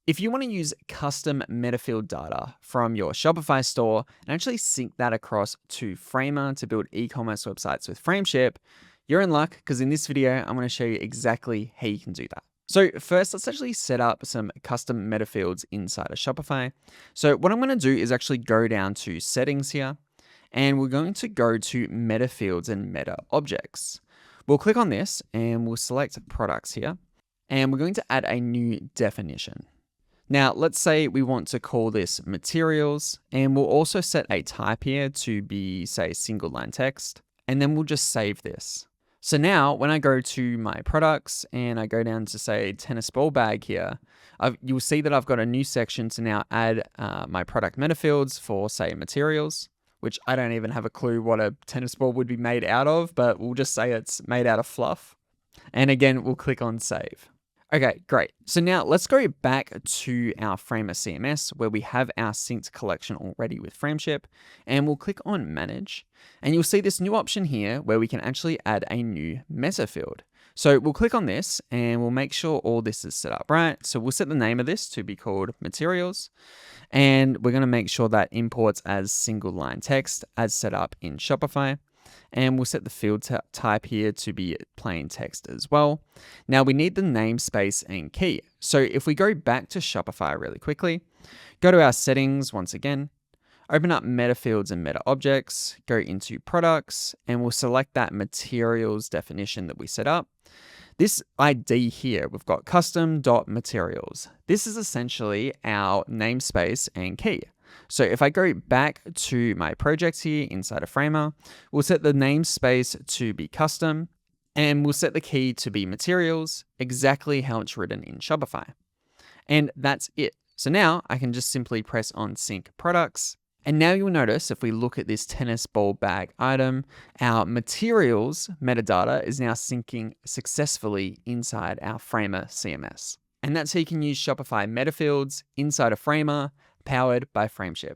If you want to use custom Metafield data from your Shopify store and actually sync that across to Framer to build e-commerce websites with Frameship, you're in luck because in this video, I'm going to show you exactly how you can do that. So first, let's actually set up some custom Metafields inside of Shopify. So what I'm going to do is actually go down to settings here, and we're going to go to Metafields and Meta Objects. We'll click on this and we'll select products here, and we're going to add a new definition. Now, let's say we want to call this materials, and we'll also set a type here to be, say, single line text, and then we'll just save this. So now when I go to my products and I go down to, say, tennis ball bag here, you'll see that I've got a new section to now add my product metafields for, say, materials, which I don't even have a clue what a tennis ball would be made out of, but we'll just say it's made out of fluff. And again, we'll click on save. Okay, great. So now let's go back to our Framer CMS where we have our synced collection already with Frameship, and we'll click on manage, and you'll see this new option here where we can actually add a new metafield. So we'll click on this and we'll make sure all this is set up right. So we'll set the name of this to be called materials, and we're going to make sure that imports as single line text as set up in Shopify. And we'll set the field type here to be plain text as well. Now we need the namespace and key. So if we go back to Shopify really quickly, go to our settings once again, open up Metafields and Meta Objects, go into products, and we'll select that materials definition that we set up. This ID here, we've got custom.materials. This is essentially our namespace and key. So if I go back to my project here inside of Framer, we'll set the namespace to be custom, and we'll set the key to be materials, exactly how it's written in Shopify. And that's it. So now I can just simply press on sync products. And now you'll notice if we look at this tennis ball bag item, our materials metadata is now syncing successfully inside our Framer CMS. And that's how you can use Shopify Metafields inside of Framer, powered by Frameship.